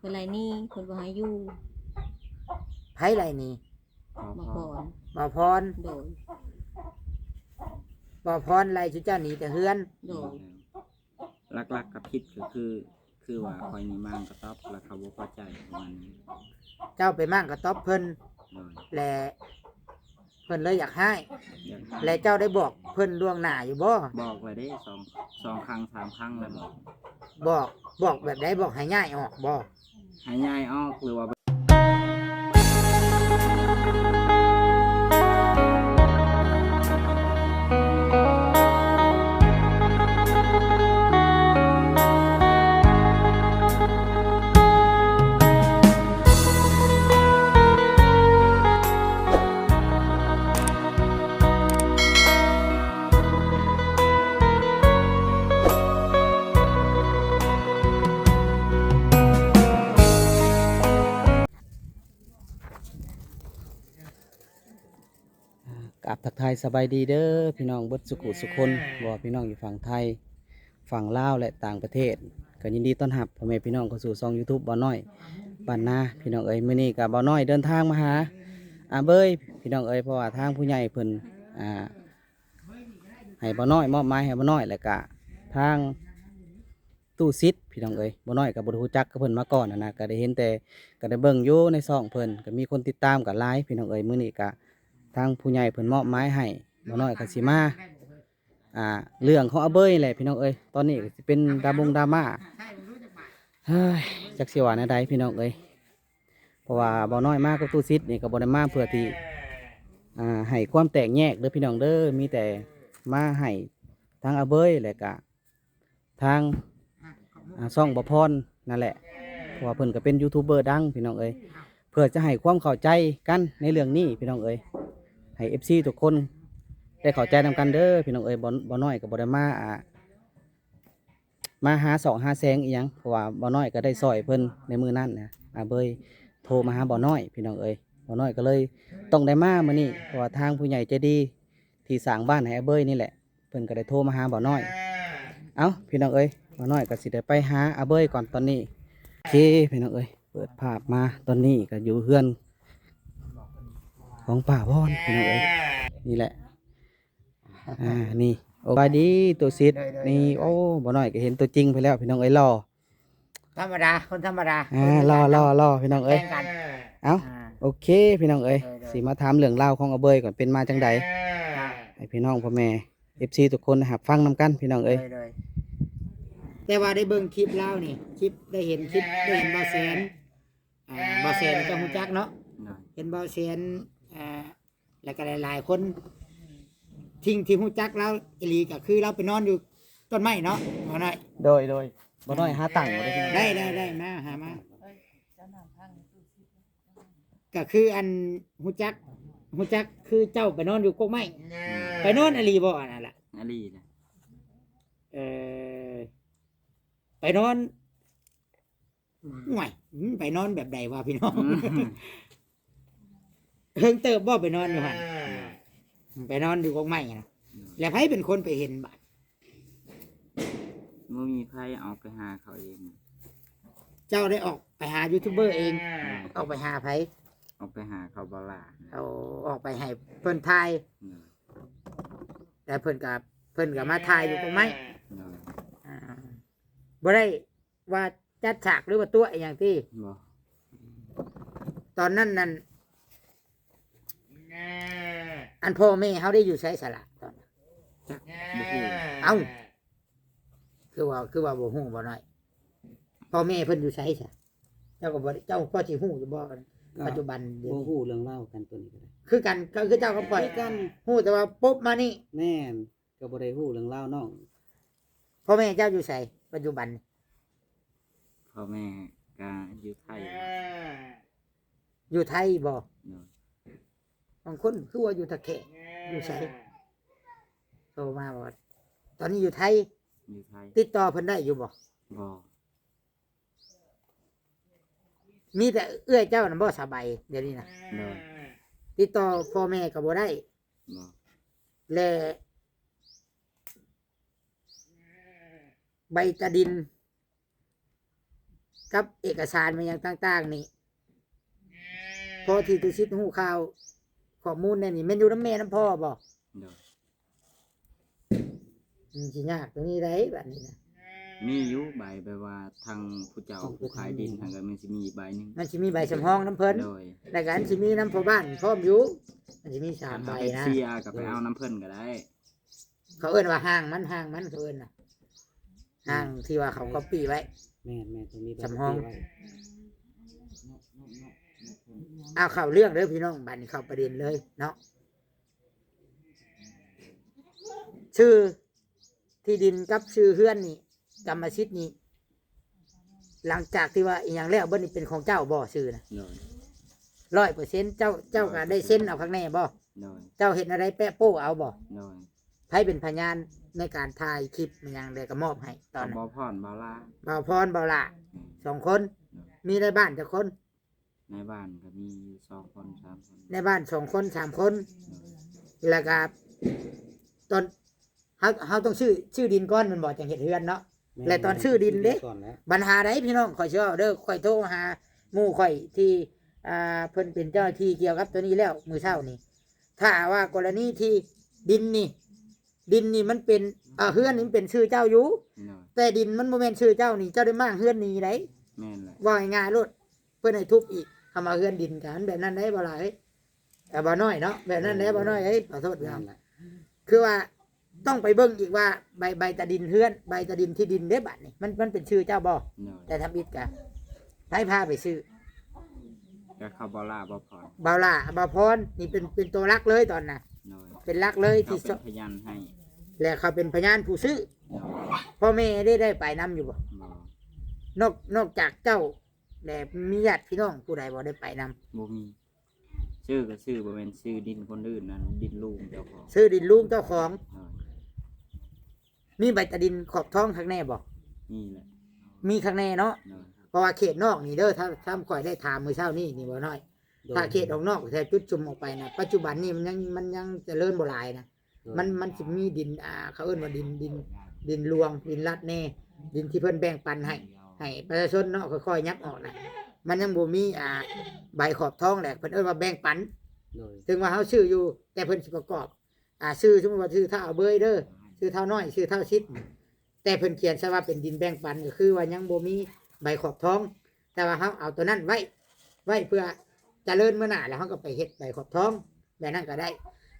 เพิ่นไรนี่เพิ่นบ่ให้อยู่ไผไรนี่มาก่อนบ่พรโดยบ่พรไรชุเจ้าหนีแต่เฮือนโดยลักๆกับผิดก็คือว่าคอยนี่มั่งกระต๊อบแล้วเขาบ่พอใจประมาณนี้เจ้าไปมั่งกระต๊อบเพิ่นและเพิ่นเลยอยากให้และเจ้าได้บอกเพิ่นล่วงหน้าอยู่บ่บอกไว้ได้สองครั้ง3ครั้งแล้วบอกแบบใดบอกให้ย้ายออกบ่ให้ย้ายออกหรือว่ากับทักทายสบายดีเด้อพี่น้องเบิดสุขุสุคนบ่พี่น้องอยู่ฝั่งไทยฝั่งลาวและต่างประเทศก็ยินดีต้อนรับพ่อแม่พี่น้องเข้าสู่ช่อง YouTube บ่น้อยบ้านนาพี่น้องเอ้ยมื้อนี้ก็บ่น้อยเดินทางมาหาเบ้ยพี่น้องเอ้ยเพราะว่าทางผู้ใหญ่เพิ่นให้บ่น้อยมอบหมายให้บ่น้อยแล้วก็ทางตู้ซิดพี่น้องเอ้ยบ่น้อยก็บ่ได้รู้จักกับเพิ่นมาก่อนนะก็ได้เห็นแต่ก็ได้เบิ่งอยู่ในช่องเพิ่นก็มีคนติดตามก็หลายพี่น้องเอ้ยมื้อนี้ก็ทางผู้ใหญ่เพิ่นมอบหมายให้บ่น้อยก็สิมาเรื่องของอาเบยแหละพี่น้องเอ้ยตอนนี้ก็สิเป็นดราม่าเฮ้ยจักสิว่าแนวใดพี่น้องเอ้ยเพราะว่าบ่น้อยมากกับตู้ซิดนี่ก็บ่ได้มาเพื่อที่ให้ความแตกแยกเด้อพี่น้องเด้อมีแต่มาให้ทางอาเบยและก็ทางช่องบ่พรนั่นแหละเพราะว่าเพิ่นก็เป็นยูทูบเบอร์ดังพี่น้องเอ้ยเพื่อจะให้ความเข้าใจกันในเรื่องนี้พี่น้องเอ้ยให้ FC ทุกคนได้เข้าใจนำกันเด้อพี่น้องเอ้ยบ่น้อยก็บ่ได้มาหาสองหาแสงอีหยังเพราะว่าบ่น้อยก็ได้ซอยเพิ่นในมือนั้นนะเบยโทรมาหาบ่น้อยพี่น้องเอ้ยบ่น้อยก็เลยต้องได้มามื้อนี้เพราะว่าทางผู้ใหญ่ใจดีที่สร้างบ้านให้เบยนี่แหละเพิ่นก็ได้โทรมาหาบ่น้อยเอ้าพี่น้องเอ้ยบ่น้อยก็สิได้ไปหาเบยก่อนตอนนี้โอเคพี่น้องเอ้ยเปิดภาพมาตอนนี้ก็อยู่เฮือนของป่าวอนพี่น้องเอ้ยนี่แหละนี่โอ้บายดีตัวซิดนี่โอ้บ่น้อยก็เห็นตัวจริงไปแล้วพี่น้องเอ้ยรอธรรมดาคนธรรมดารอพี่น้องเอ้ยเอ้าโอเคพี่น้องเอ้ยสิมาถามเรื่องเล่าของอาเบยก่อนเป็นมาจังใดให้พี่น้องพ่อแม่ FC ทุกคนนะครับฟังนำกันพี่น้องเอ้ยแต่ว่าได้เบิ่งคลิปเล่านี่คลิปได้เห็นคลิปได้เห็นบ่แสนบ่แสนเจ้าฮู้จักเนาะเห็นบ่แสนแล้วก็หลายๆคนที่ฮู้จักเราอีหลีก็คือเราไปนอนอยู่ต้นไม้เนาะบ่น้อยโดยบ่น้อยหาตังค์บ่ได้ได้มาหามาก็คืออันฮู้จักคือเจ้าไปนอนอยู่กกไม้ไปนอนอีหลีบ่อันนั้นล่ะอลีนะไปนอนห่วยไปนอนแบบใดวะพี่น้องเฮิงเติบบ่ไปนอนอยู่หั่นไปนอนอยู่กกไม้นะแล้วไผเป็นคนไปเห็นบัดบ่มีใครเอาไปหาเขาเองเจ้าได้ออกไปหายูทูบเบอร์เองออกไปหาไผออกไปหาเขาบ่ล่ะเอาออกไปให้เพิ่นถ่ายแต่เพิ่นก็มาถ่ายอยู่กกไม้บ่ได้ว่าจัดฉากหรือว่าตัวอย่างที่ตอนนั้นอันพ่อแม่เขาได้อยู่ใช้สละตอนเอ้าคือว่าบ่ฮู้บ่น้อยพ่อแม่เพิ่นอยู่ใช้ซะเจ้าก็บ่เจ้าพ่อสิฮู้อยู่บ่ปัจจุบันบ่ฮู้เรื่องเล่ากันตัวนี้ก็ได้คือกันก็คือเจ้าก็ปล่อยกันฮู้แต่ว่าปุ๊บมานี่แม่นก็บ่ได้ฮู้เรื่องเล่าน้องพ่อแม่เจ้าอยู่ไสปัจจุบันพ่อแม่ก็อยู่ไทยอยู่ไทยบ่บางคนคือว่าอยู่ตะแคอยู่ไสโทรมาบอกตอนนี้อยู่ไทยติดต่อเพิ่นได้อยู่บ่มีแต่เอื้อยเจ้าน่ะบ่สบายเดี๋ยวนี้นะติดต่อพ่อแม่ก็บ่ได้และใบตะดิน กับเอกสารมันยังต่างๆนี่พอที่ตุชิดหูข่าวข้อมูลเนี่ยนี่แม่นอยู่น้ำแม่น้ำพ่อบ่ โดย มันสิยากตรงนี้ได้แบบนี้นะ มีอยู่ใบแบบว่าทางผู้เจ้าผู้ขายดินทางก็มันสิมีใบหนึง มันสิมีใบสำรองน้ำเพิ่น โดย แล้วก็อันสิมีน้ำพ่อบ้านพร้อมอยู่มันสิมีสาม ถ้า ใบ เป็น นะ เสียก็ไปเอาน้ำเพิ่นก็ได้ เขาเอิ้นว่าห้างมันเขาเอิ้นน่ะห้างที่ว่าเขาก็ปี้ไว้ แม่นๆตรงนี้ จำห้อง เอาเข้าเรื่องเด้อพี่น้องบัดนี้เข้าประเด็นเลยเนาะชื่อที่ดินกับชื่อเฮือนนี่กรรมสิทธิ์นี่หลังจากที่ว่าอีหยังแล้วเบิ่นี่เป็นของเจ้าบ่ชื่อนะ โดย 100%เจ้าก็ได้เซ็นเอาข้างในบ่ โดย เจ้าเห็นอะไรแปะโป้เอาบ่ โดย ไผเป็นพยานในการถ่ายคลิปมันหยังได้ก็มอบให้ตอนนั้น บ่พรบ่ลา บ่าวพรบ่าวละ2 คน มีในบ้านจักคน ในบ้านก็มีอยู่2คน3คน ในบ้าน2 คน3 คน แล้วก็ตอนเฮาต้องชื่อดินก่อนมันบ่จังเฮ็ดเฮือนเนาะ และตอนชื่อดินเด้ ก่อนแล้ว ปัญหาใดพี่น้องข่อยสิเว้าเด้อข่อยโทรหาหมู่ข่อยที่เพิ่นเป็นเจ้าหน้าที่เกี่ยวกับตัวนี้แล้วมื้อเช้านี่ถ้าว่ากรณีที่ดินนี่มันเป็นเฮือนนี่มันเป็นชื่อเจ้าอยู่ โดย แต่ดินมันบ่แม่นชื่อเจ้านี่เจ้าได้มางเฮือนนี่ได แม่นแหละ ว่าง่ายๆโลดเพิ่นให้ทุบอีกทำมาเฮือนดินกันแบบนั้นได้บ่ล่ะเอ้ยแต่บ่น้อยเนาะแบบนั้นได้บ่น้อยเอ้ยขอโทษครับ นั่นแหละ คือว่าต้องไปเบิ่งอีกว่าใบตะดินเฮือนใบตะดินที่ดินเด้บัดนี่มันเป็นชื่อเจ้าบ่ โดย แต่ทำอิฐกะให้พาไปซื้อ ก็เขาบ่ลาบ่พร เบาล่าเบาพรนี่เป็นตัวรักเลยตอนน่ะ โดย เป็นรักเลย เขา ที่ เป็นพยานให้ และเขาเป็นพยานผู้ซื้อ โดย พ่อแม่ได้ไปนํอยู่บ่ บ่ นอกจากเจ้าและมีญาติพี่น้องผู้ใดบ่ได้ไปนํ บ่มีชื่อก็ชื่อบ่แม่นชื่อดินคนอื่นนั่นดินลุงเจ้าของ ซื้อดินลุงเจ้าของ โดย มีใบตะดินขอบท้องข้างในบ่ นี่แหละ มีข้างในเนาะ โดย เพราะว่าเขตนอกนี่เด้อถ้าข่อยได้ถามมื้อเช้านี่บ่น้อย ถ้าเขตออกนอกแต่จุดชุมออกไปนะปัจจุบันนี่มันยังเจริญโบราณนะมันจะมีดินเขาเอิ้นว่าดินรวงดินลัดแน่ดินที่เพิ่นแบ่งปันให้ประชาชนเนาะค่อยๆยับออกนะมันยังบ่มีใบขอบท้องแหละเพิ่นเอิ้นว่าแบ่งปัน โดย ถึงว่าเฮาชื่ออยู่แต่เพิ่นสิประกอบชื่อสมมุติว่าชื่อเท่าเอาเบยเด้อชื่อเท่าน้อยชื่อเท่าชิดแต่เพิ่นเขียนซะว่าเป็นดินแบ่งปันก็คือว่ายังบ่มีใบขอบท้อง แต่ว่าเฮาเอาตัวนั้นไว้เพื่อเจริญเมื่อหน้าแล้วเฮาก็ไปเฮ็ดใบขอบท้องแบบนั้นก็ได้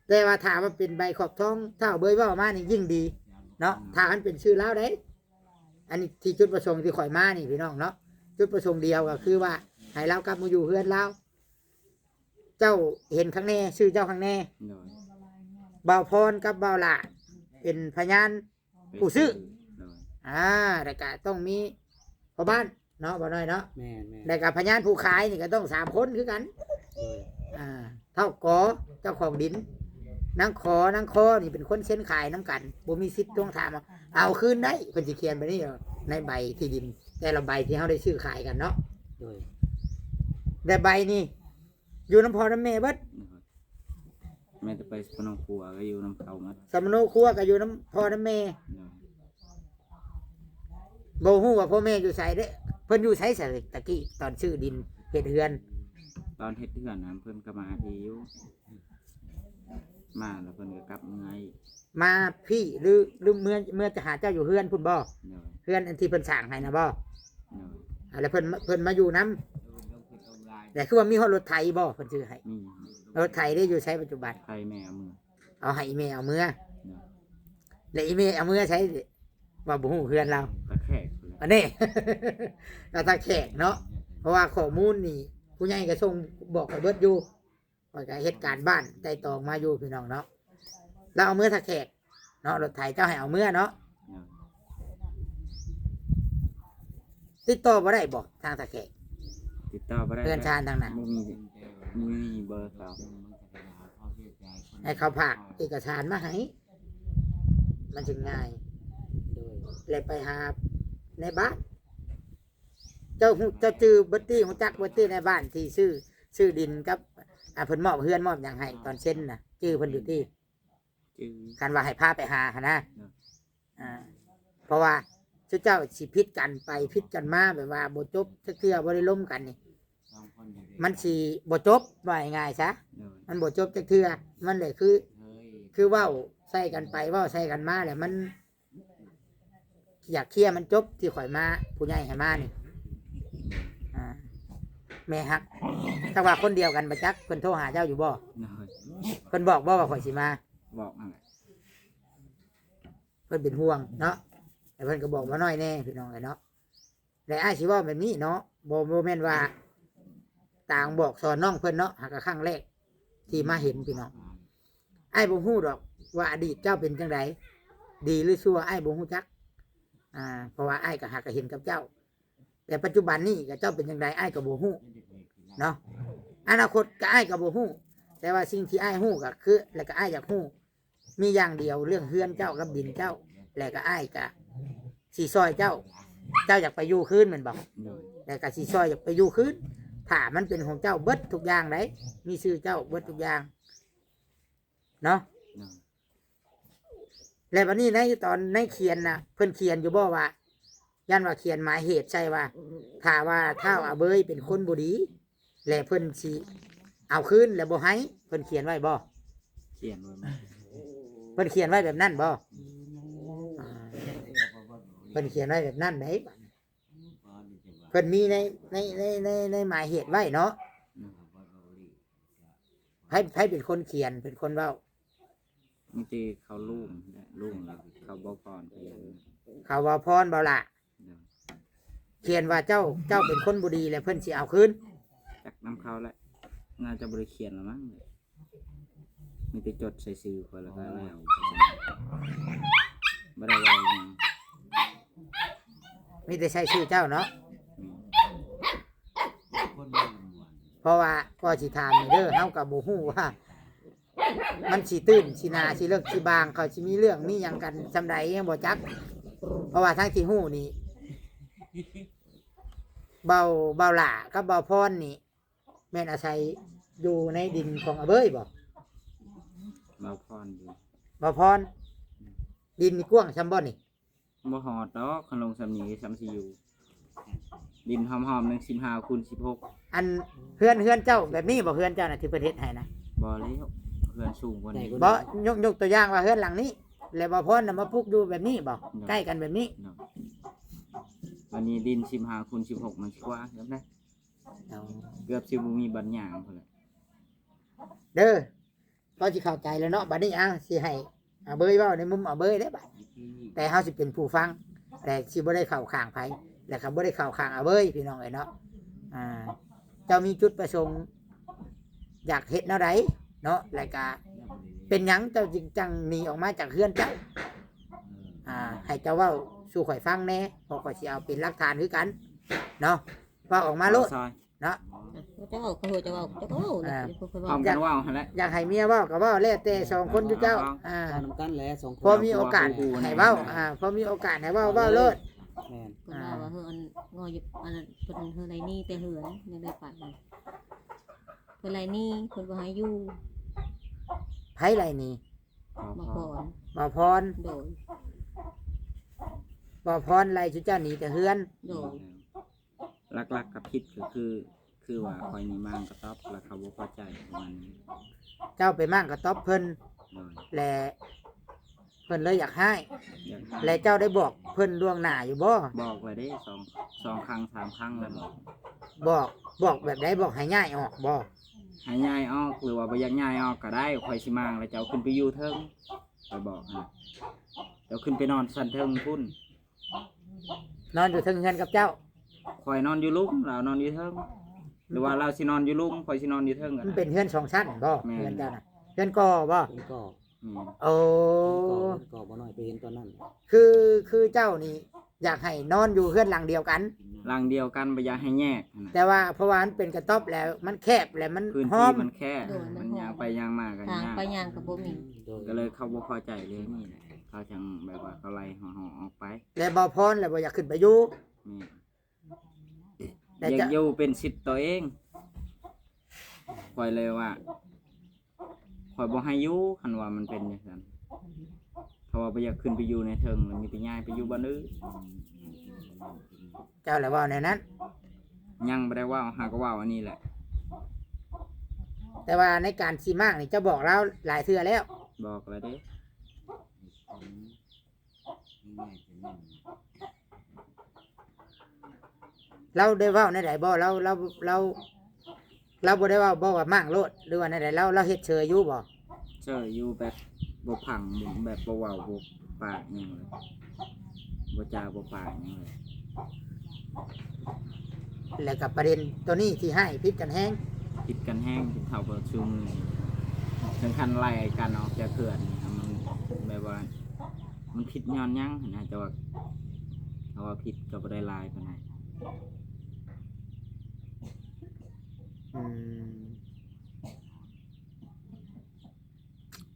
แต่ว่าถ้าว่าเป็นใบขอบท้องถ้าเอาเบยเว้ามานี่ยิ่งดีเนาะถ้ามันเป็นชื่อลาวได้อันนี้ที่จุดประสงค์ที่ข่อยมานี่พี่น้องเนาะจุดประสงค์เดียวก็คือว่าให้เรากลับมาอยู่เฮือนเราเจ้าเห็นข้างแน่ชื่อเจ้าข้างแน่ โดย บ่าวพรกับบ่าวหละเป็นพยาน ผู้ซื้อ โดย แล้วก็ต้องมีพ่อบ้านเนาะบ่น้อยเนาะ แม่น แล้วก็พยานผู้ขายนี่ก็ต้อง3 คนคือกัน ๆโดย เท่ากอเจ้าของดินนางคอนี่เป็นคนเส้นขายน้ำกันบ่มีสิทธิ์ต้องถามเอาคืนได้เพิ่นสิเขียนไปนี่ในใบที่ดิน แต่ละใบที่เฮาได้ซื้อขายกันเนาะ โดย แต่ใบนี่อยู่น้ำพ่อน้ำแม่เบิด แม่จะไปพนมครัวก็อยู่น้ำเขามา สำโนครัวก็อยู่น้ำพ่อน้ำแม่ โดย บ่ฮู้ว่าพ่อแม่อยู่ไสเด้เพิ่นอยู่ไสซะตะกี้ตอนซื้อดินเฮ็ดเรือน ตอนเฮ็ดเฮือนนะเพิ่นก็มาที่อยู่มาแล้วเพิ่นก็กลับเมื่อย มาพี่หรือเมื่อจะหาเจ้าอยู่เฮือนพุ่นบ่ โดย เฮือนอันที่เพิ่นสร้างให้นะบ่ โดย แล้วเพิ่นมาอยู่นํแต่คือว่ามีฮอดรถไถบ่เพิ่นซื้อให้ มี รถไถได้อยู่ใช้ปัจจุบัน ไทยแม่เอามือ เอาให้อีเมลเอาเมื่อ โดย แล้วอีเมลเอาเมื่อใช้ว่าบ่ฮู้เฮือนเรา ตะแคกเลย อันนี้ ก็ตาแขกเนาะเพราะว่าข้อมูลนี่ผู้ใหญ่ก็ส่งบอกให้เบิดอยู่ว่าก็เหตุการณ์บ้านไต่ตองมาอยู่พี่น้องเนาะเราเอาเมื่อตาแขกเนาะรถไถเจ้าให้เอาเมื่อเนาะ โดย ติดต่อบ่ได้บ่ทางตาแขก ติดต่อบ่ได้ เพื่อนชาญทางนั้น บ่มีเบอร์เขา ให้เขาฝากเอกสารมาให้มันจึงง่าย โดย เลยไปหาในบ้าน เจ้าจือเบัตตี้ของจักเบัตตี้ในบ้านที่ซื้อดินกับเพิ่นมอบเฮือนมอบอย่างให้ตอนเช่นน่ะจื้อเพิ่นอยู่ที่ ชื่อ คันว่าให้พาไปหาหั่นนะ เนาะ เพราะว่า เจ้าสิพิษกันไปพิษกันมาแบบว่าบ่จบจักเทื่อบ่ได้ล้มกันนี่มันสิบ่จบว่าง่ายๆซะ โดย มันบ่จบจักเทื่อมันเลยคือเว้าใส่กันไปเว้าใส่กันมาแหละมัน อยากเคลียร์มันจบที่ข่อยมาผู้ใหญ่ให้มานี่อ่าแม่ฮักถ้าว่าคนเดียวกันบ่จักเพิ่นโทรหาเจ้าอยู่บ่ โดย เพิ่นบอกบ่ว่าข่อยสิมา บอกนั่นแหละ เพิ่นเป็นห่วงเนาะแต่เพิ่นก็บอกมาน้อยแน่พี่น้องเอ้ยเนาะแต่อ้ายสิเว้าแบบนี้เนาะบ่แม่นว่าต่างบอกสอนน้องเพิ่นเนาะหากครั้งแรกที่มาเห็นพี่น้องอ้ายบ่ฮู้ดอกว่าอดีตเจ้าเป็นจังไดดีหรือชั่วอ้ายบ่ฮู้จักเพราะว่าอ้ายก็หากก็เห็นกับเจ้า แต่ปัจจุบันนี้กับเจ้าเป็นจังไดอ้ายก็บ่ฮู้เนาะอนาคตก็อ้ายก็บ่ฮู้แต่ว่าสิ่งที่อ้ายฮู้ก็คือแล้วก็อ้ายอยากฮู้มีอย่างเดียวเรื่องเฮือนเจ้ากับดินเจ้าแล้วก็อ้ายก็สิซอยเจ้าอยากไปอยู่คืนแม่นบ่ โดย แล้วก็สิซอยอยากไปอยู่คืนถ้ามันเป็นของเจ้าเบิดทุกอย่างไดมีชื่อเจ้าเบิดทุกอย่างเนาะ โดย แล้ววันนี้ในตอนในเขียนน่ะเพิ่นเขียนอยู่บ่ว่ายันว่าเขียนหมายเหตุใช่ว่าถ้าว่าท้าวอาเบยเป็นคนบ่ดีและเพิ่นสิเอาคืนแล้วบ่ให้เพิ่นเขียนไว้บ่ เขียนไว้ไหม เพิ่นเขียนไว้แบบนั้นบ่เพิ่นเขียนไว้แบบนั้นไหนเพิ่นมีในหมายเหตุไว้เนาะให้เป็นคนเขียนเป็นคนเว้า มีแต่เขาลุ่มและลุ่มแล้วเขาบอกก่อนไปอย่างนั้น เขาว่าพรบ่ล่ะ โดย เขียนว่าเจ้าเป็นคนบ่ดีแล้วเพิ่นสิเอาคืน จักน้ำเขาแหละน่าจะบริเขียนแล้วมั้งเลยมีแต่จดใส่ซื้อคนแล้วก็แล้วบ่ได้ว่าหยัง มีแต่ใช้ชื่อเจ้าเนาะ อืม เพราะว่าก็สิถามนี่เด้อเฮาก็บ่ฮู้ว่า มันสิตื้นสินาสิเลิกสิบางเขาสิมีเรื่องมีหยังกันซำใดยังบ่จัก เพราะว่าทั้งที่ฮู้นี่เบาหล่ากับเบาพรนี่แม่นอาศัยอยู่ในดินของอาเบยบ่ เราพรอยู่ เบาพรดินนี่กว้างซำบ่นี่ บ่หอดดอกคันลงสำนีสำสิอยู่ดินหอมๆหนึ่ง15 คูณ 16 อันเฮือนเจ้าแบบนี้บ่เฮือนเจ้าน่ะที่ประเทศให้นะ บ่แล้วเพื่อนสูงกว่านี้ บ่ยกตัวอย่างว่าเฮือนหลังนี้ แล้วเบาพรน่ะมาปลูกอยู่แบบนี้บ่ใกล้กันแบบนี้ เนาะวันนี้ดิน15 คูณ 16 มันสิกว่าเห็นไหมเกือบสิบ่มีบัดหยางพุ่นแหละ เด้อก็สิเข้าใจแล้วเนาะบัดนี้สิให้อาเบยเว้าในมุมอาเบยเด้อบัดแต่เฮาสิเป็นผู้ฟังแต่สิบ่ได้เข้าข้างไผและก็บ่ได้เข้าข้างอาเบยพี่น้องเอ้ยเนาะเจ้ามีจุดประสงค์อยากเฮ็ดแนวใดเนาะแล้วก็เป็นหยังเจ้าจึงจังหนีออกมาจากเฮือนเจ้าให้เจ้าเว้าสู่ข่อยฟังแหน่เพราะข่อยสิเอาเป็นหลักฐานคือกันเนาะว่าออกมาโลด ซอย เนาะ เจ้าเขาเจ้านะเพิ่น พร้อ ว่าม กันว่าวหั่นแหละ อยากให้เมียเว้าก็เว้าแล้วแต่สองคนอยู่เจ้า เอานำกันแหละสองคน พอมีโอกาสให้เว้าพอมีโอกาสให้เว้าโลด แม่น เพิ่นว่าเฮือนงออยู่อันนั้นเพิ่นเฮือนไรนี่แต่เหือนยังได้ไปเพิ่นไรนี่เพิ่นบ่ให้อยู่ ไผไรนี่ มาก่อน บ่พร โดย บ่พรไรจุเจ้าหนีแต่เฮือน โดย หลักๆกับพิษก็คือว่าคอยนี่มั่งกระต๊อบแล้วเขาบ่พอใจประมาณนี้ เจ้าไปมั่งกับต๊อบเพิ่น โดย และเพิ่นเลยอยากให้ อยากให้ และเจ้าได้บอกเพิ่นล่วงหน้าอยู่บ่ บอกเลยเด้สองครั้ง3 ครั้งแล้วบอกแบบใดบอกให้ง่ายออกบ่ ให้ย้ายออกหรือว่าบ่อยากย้ายออกก็ได้คอยสิมางแล้วเจ้าขึ้นไปอยู่เทิงไปบอกนะเจ้าขึ้นไปนอนสันเทิงพุ่น นอนอยู่เทึงเฮือนกับเจ้า คอยนอนอยู่ลุ่มเรานอนอยู่เทิงหรือว่าเราสินอนอยู่ลุ่มคอยสินอนอยู่เทิงกัน มันเป็นเฮือนสองชั้นบ่ แม่น เฮือนเจ้าน่ะเฮือนก่อบ่ เพิ่นก็ โอ้ เพิ่นก็บ่น้อยไปเห็นตอนนั้น คือเจ้านี่อยากให้นอนอยู่เฮือนหลังเดียวกัน หลังเดียวกันบ่อยากให้แยกนะ แต่ว่าเพราะว่ามันเป็นกระต๊อบแล้วมันแคบแล้วมัน พื้น ห้อ ที่ ม มันแคบมันยางไปยางมากัน ทาง ยาก ไปย่างก็บ่มี โดย ก็เลยเขาบ่พอใจเลยนี่แหละเขาจังแบบว่าเขาไล่ห่อๆออกไป แล้วบ่พรแล้วบ่อยากขึ้นไปอยู่ นี่ แต่ อยา จะ กอยู่เป็นสิทธิ์ตัวเองคอยเลยว่าคอยบ่ให้อยู่คันว่ามันเป็นอย่างนั้นเพราะว่าบ่อยากขึ้นไปอยู่ในเทิงมันมีแต่ย้ายไปอยู่บ้านอื่น เจ้าแหละเว่าในนั้น ยังบ่ได้เว่าหาก็เว่าอันนี้แหละ แต่ว่าในการสิมากนี่เจ้าบอกเราหลายเทื่อแล้ว บอกแล้วเด้ เราได้เว้าในใดบ่เราบ่ได้เว้าบ่ว่ามั่งโลดหรือว่าในใดเราเฮ็ดเชยอยู่บ่ เชื่ออยู่แบบบ่พังแบบบ่เว้าบ่ปากหยังเลยบ่จาบ่ปากหยังเลย แล้วกับประเด็นตัวนี้ที่ให้พิษกันแห้ง คิดกันแห้งเท่ากับชูมือถึงขั้นไล่กันออกจากเขื่อนมันแบบว่ามันผิดย้อนหยังนะแต่ว่าถ้าว่าผิดก็บ่ได้ลายปานใด อืม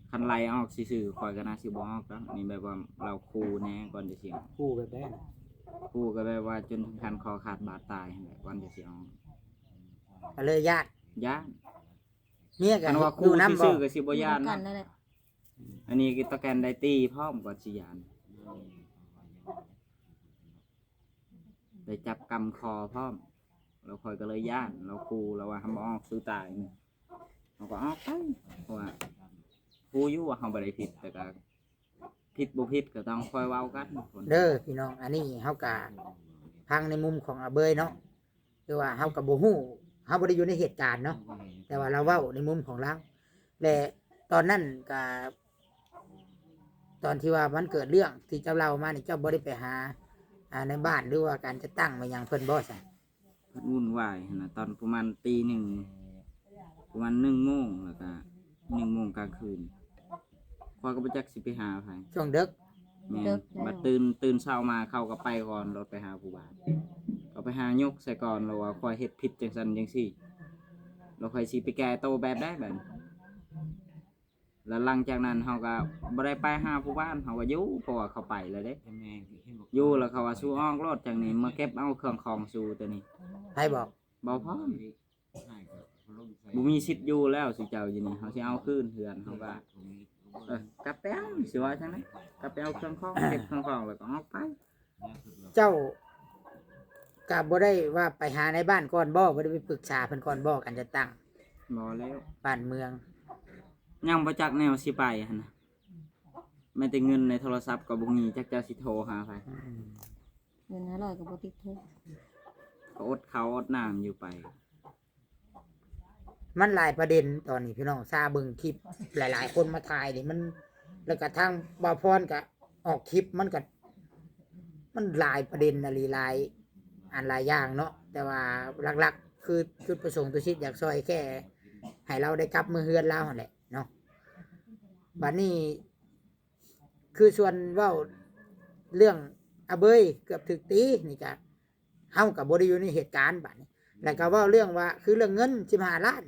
คันไล่ออกซื่อๆข่อยก็น่าสิบ่ออกแล้วนี่แบบว่าเราคูแน่ก่อนจะสิออก คู่แบบได้นะ คูก็แบบว่าจนถึงขั้นคอขาดบาดตายนั่นแหละก่อนจะสิออก ก็เลยญาติ ย่าน เมียกั คั น นว่าคู อยู่น้ำบ่ ซื่อๆก็สิบ่ย่าน กั นะ นนั่นแหละ อันนี้ก็ตะแกนได้ตีพร้อมก่อนสิย่านได้จับกำคอพร้อมเราคอยก็เลยย่านเราคูเราว่าทำออกซื้อตายนี่เราก็ออกไปเพราะว่าคูอยู่ว่าเขาบ่ได้ผิดแต่ก็ผิดบ่ผิดก็ต้องคอยเว้ากันคน เด้อพี่น้องอันนี้เฮากะพังในมุมของอาเบยเนาะคือว่าเฮากับบ่ฮู้เฮาบ่ได้อยู่ในเหตุการณ์เนาะแต่ว่าเราเว้าในมุมของเราและตอนนั้นก็ตอนที่ว่ามันเกิดเรื่องที่เจ้าเล่ามานี่เจ้าบ่ได้ไปหาในบ้านหรือว่าการจะตั้งมายังเพิ่นบ่ซะ วุ่นวายนะตอนประมาณตีหนึ่งประมาณ1 โมงแล้วก็1 โมงกลางคืนคอยก็บ่จักสิไปหาไผ ช่วงดึก แม่นบัดตื่นเช้ามาเขาก็ไปก่อนรถไปหาผู้บ้านก็ไปหายกใส่ก่อนแล้วว่าคอยเฮ็ดผิดจังซั่นจังซี่เราค่อยสิไปแก้โตแบบได้บัดแล้วหลังจากนั้นเฮาก็บ่ได้ไปหาผู้บ้านเฮาก็อยู่เพราะว่าเขาไปแล้วเด้อยู่แล้วเขาว่าสู้ออกรถจังนี้มาเก็บเอาเครื่องของสู้ตัวนี้ ให้บอก บ่พร้อมบ่มีสิทธิ์อยู่แล้วสิเจ้าอยู่นี่เฮาสิเอาคืนเฮือนเฮาก็กลับไปเอาสิว่าจังได๋กลับไปเอาเครื่องของเก็บเครื่องของแล้วก็ออกไป เจ้าก็บ่ได้ว่าไปหาในบ้านก่อนบ่บ่ได้ไปปรึกษาเพิ่นก่อนบ่กันจะตั้ง บ่แล้ว บ้านเมือง ยังบ่จักแนวสิไปหั่นน่ะแม้แต่เงินในโทรศัพท์ก็บ่มีจักจะสิโทรหาไผ เงิน500ก็บ่ติดเทอ ก็อดข้าวอดน้ำอยู่ไป มันหลายประเด็นตอนนี้พี่น้องซาเบิ่งคลิปหลายๆคนมาถ่ายนี่มันแล้วก็ทางบ่าวพรก็ออกคลิปมันหลายประเด็นน่ะหลายอันหลายอย่างเนาะแต่ว่าหลักๆคือจุดประสงค์ตัวชิดอยากซอยแค่ให้เราได้กลับมือเฮือนเราหั่นแหละเนาะบัดนี้คือส่วนเว้าเรื่องอาเบยเกือบถึกตีนี่ก็เฮากับบ่ได้อยู่ในเหตุการณ์บัดนี้แล้วก็เว้าเรื่องว่าคือเรื่องเงิน15 ล้าน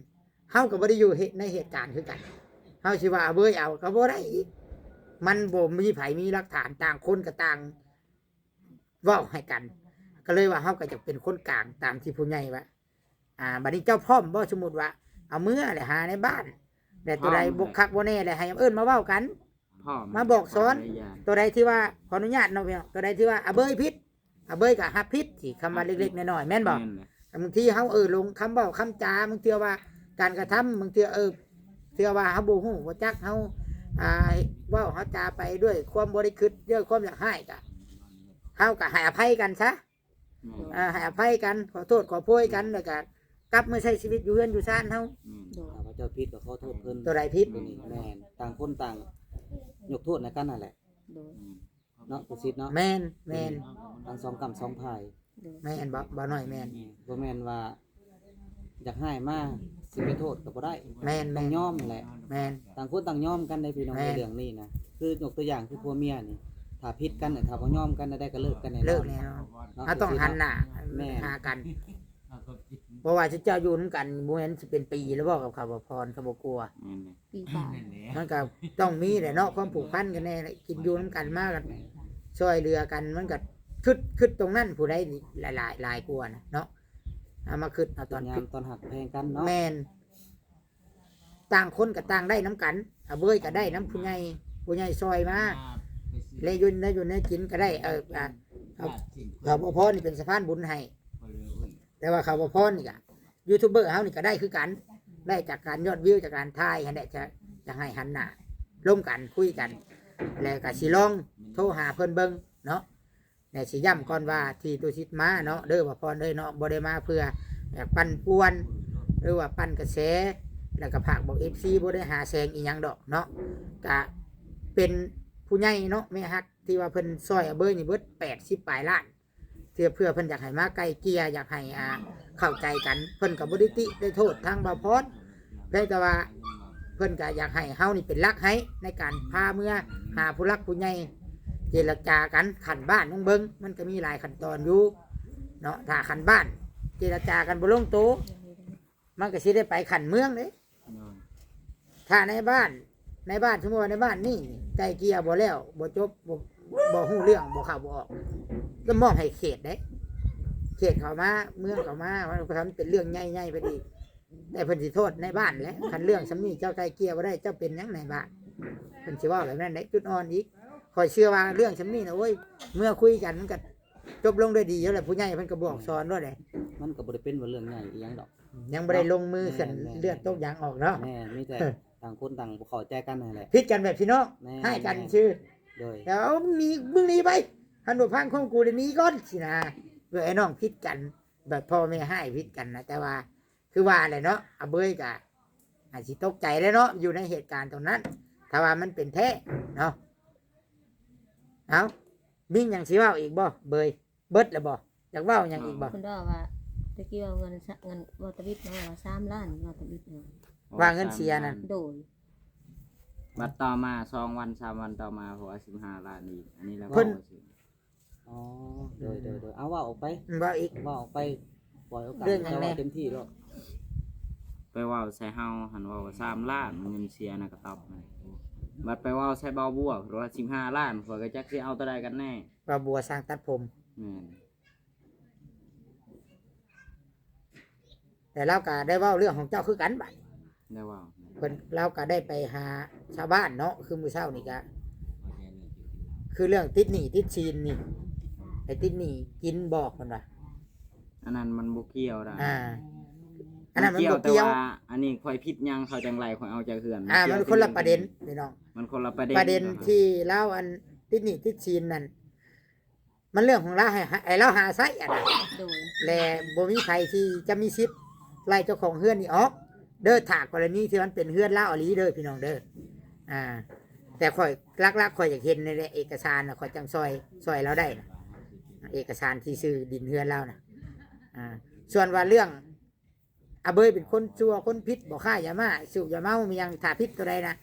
เฮาก็บ่ได้อยู่ในเหตุการณ์คือกันเฮาสิว่าอาเบยเอาก็บ่ได้อีกมันบ่มีไผมีหลักฐานต่างคนก็ต่างเว้าให้กัน ก็เลยว่าเฮาก็จะเป็นคนกลางตามที่ผู้ใหญ่ว่าบัดนี้เจ้าพร้อมบ่สมมุติว่าเอามื้อแหละหาในบ้านแต่ตัวใดบ่คักบ่แน่แหละให้เอิ้นมาเว้ากัน พ่อ มาบอกสอน ได้ยาน ตัวใดที่ว่าขออนุญาตเนาะพี่น้องตัวใดที่ว่าอาเบยผิดอาเบยก็ฮับผิดสิคำว่าเล็กๆน้อยๆแม่นบ่ แม่นแหละ บางทีเฮาลงคำเว้าคำจาบางทีว่าการกระทำบางทีเทื่อว่าเฮาบ่ฮู้บ่จักเฮาเว้าเฮาจาไปด้วยความบ่ได้คิดด้วยความอยากให้ก็เฮาก็ให้อภัยกันซะ แม่น ให้อภัยกันขอโทษขอโพยกันแล้วก็กลับมาใช้ชีวิตอยู่เฮือนอยู่ซ่านเฮา โดย ถ้าว่าเจ้าผิดก็ขอโทษเพิ่น ตัวใดผิด ตัวนี้แม่นต่างคนต่างยกโทษในกันนั่นแหละ โดย เนาะตุสิทธิ์เนาะ แม่น ทั้งสองกรรมสองพาย โดย แม่นบ่น้อยแม่น บ่แม่นว่าอยากให้มาสิไปโทษก็บ่ได้ แม่น ต้องยอมนั่นแหละ แม่น ต่างคนต่างยอมกันในพี่น้อง แม่ ในเรื่องนี้นะคือยกตัวอย่างคือผัวเมียนี่ถ้าผิดกันน่ะถ้าบ่ยอมกันน่ะได้ก็เลิกกันแน่นอน เลิกแน่นอน เนาะ ต้องหันหน้า แม่ หากันเพราะว่าสิเจ้าอยู่นํกันบ่แม่นสิเป็นปีแล้วบ่กับเขาบ่พรเขาบ่กลัว แม่นเลย ปีป่าย มันก็ต้องมีแหละเนาะความผูกพันกันแน่กินอยู่นํกันมากันช่วยเหลือกันมันก็คิดตรงนั้นผู้ใดหลายกว่านะเนาะเอามาคิดเอาต ต อ อน นยา คิ ม ด ตอนหักแพงกันเนาะ แม่นต่างคนก็ต่างได้น้ำกันเอาเบยก็ได้น้ำผู้ใหญ่ซอยมาเลยอยู่ในกินก็ได้ ข่าวบ่พอนี่เป็นสะพานบุญให้แต่ว่าข่าวบ่พอนี่ก็ยูทูบเบอร์เฮานี่ก็ได้คือกันได้จากการยอดวิวจากการถ่ายหั่นแหละจะให้หันหน้าร่วมกันคุยกันแล้วก็สิลองโทรหาเพิ่นเบิ่งเนาะแต่สิย้ำก่อนว่าที่ตุสิตมาเนาะเด้อว่าพรเด้อเนาะบ่ได้มาเพื่อแบบปั่นป่วนหรือว่าปั่นกระแสแล้วก็ฝากบอก FC บ่ได้หาแซงอีหยังดอกเนาะก็เป็นผู้ใหญ่เนาะแม่ฮักที่ว่าเพิ่นซอยเอาเบอร์นี่เบิด80ปลายล้านเพื่อเพิ่นอยากให้มาไกลเกลี่ยอยากให้เข้าใจกันเพิ่นก็บ่ได้ติได้โทษทางบ่าวพรเพียงแต่ว่าเพิ่นก็อยากให้เฮานี่เป็นหลักให้ในการพาเมื่อหาผู้หลักผู้ใหญ่เจรจากันขันบ้านน้องเบิ่งมันก็มีหลายขั้นตอนอยู่เนาะถ้าขันบ้านเจรจากันบ่ลงโตะมันก็สิได้ไปขันเมืองเด้ถ้าในบ้านสมมุติว่าในบ้านนี่ไกลเกลี่ยบ่แล้วบ่จบบ่ฮู้เรื่องบ่เข้าบ่ออกก็มอบให้เขตเด้เขตเข้ามาเมืองเข้ามามันก็ทำเป็นเรื่องใหญ่ๆไปดีแต่เพิ่นสิโทษในบ้านแหละคันเรื่องสำนี้เจ้าไกลเกลี่ยบ่ได้เจ้าเป็นหยังในบ้านเพิ่นสิว่าแบบนั้นได้จุดอ่อนอีกคอยเชื่อว่าเรื่องสำนี้นะโอ้ยเมื่อคุยกันมันก็จบลงด้วยดีอยู่แล้วผู้ใหญ่เพิ่นก็บอกสอนด้วยเด้ มันก็บ่ได้เป็นว่าเรื่องใหญ่อีหยังดอก ยังบ่ได้ลงมือขึ้นเลือดตกยางออกเนาะ แม่มีแต่ต่างคนต่างบ่เข้าใจกันนั่นแหละ พิดกันแบบพี่น้อง แม่ ให้กันชื่อ โดย เดี๋ยวมีมึงหนีไปหันบ่พังของกูเดี๋ยวนี้ก่อนสินะเพื่อไอ้น้องพิดกันแบบพ่อแม่ให้พิดกันนะแต่ว่าคือว่าอะไรเนาะอาเบยก็อาจสิตกใจเลยเนาะอยู่ในเหตุการณ์ตรงนั้นถ้าว่ามันเป็นแท้เนาะเอามิ่งหยังสิเว้าอีกบ่เบยเบิดแล้วบ่อยากเว้าหยังอีกบ่ คุณดอกว่าตะกี้ว่าเงินวอตบิดนะว่า3ล้านวอตบิดนะ ว่าเงินเสียนั่น โดย บัดต่อมา2วัน3วันต่อมาเพราะว่า15ล้านอีกอันนี้แล้ว เพิ่น อ๋อโดยเอาว่าออกไป ว่าอีก ว่าออกไปปล่อยโอกาส เรื่องหยัง ให้ แน่ เต็มที่แล้ว ไปเว้าใส่เฮาหันเว้าว่า3ล้านเงินเสียน่ะก็ตอบให้บัดไปเว้าใส่เบาบัวเพราะว่า15ล้านเพิ่นก็จักสิเอาตัวใดกันแน่ ว่าบัวสร้างตัดผม แม่น แต่เราก็ได้เว้าเรื่องของเจ้าคือกันบัด ได้เว้า เพิ่นเราก็ได้ไปหาชาวบ้านเนาะคือมื้อเช้านี่ก็คือเรื่องติดหนี้ติดชีนนี่ไอ้ติดหนี้กินบอกเพิ่นว่า อันนั้นมันบ่เกี่ยวได้ อันนั้นมันบ่ แต่ เกี่ยว ว่าอันนี้ข่อยผิดหยังเขาจังไรข่อยเอาจากเฮือน มันคนละประเด็นพี่น้อง มันคนละประเด็น ประเด็นที่เล่าอันติดหนี้ติดชีนนั่นมันเรื่องของเราให้ไอ้เราหาไส้อันนั้น โดย และบ่มีใครที่จะมีสิทธิ์ไล่เจ้าของเฮือนนี่ออกเด้อถ้ากรณีที่มันเป็นเฮือนเล่าอหลีเด้อพี่น้องเด้อแต่ข่อยลักๆข่อยอยากเห็นในเอกสารน่ะข่อยจังซอยเราได้นะเอกสารที่ซื้อดินเฮือนเรานะส่วนว่าเรื่องอาเบยเป็นคนชั่วคนพิษบ่ฆ่ายามาสูบยาเมามียังถ่าพิษตัวใดนะ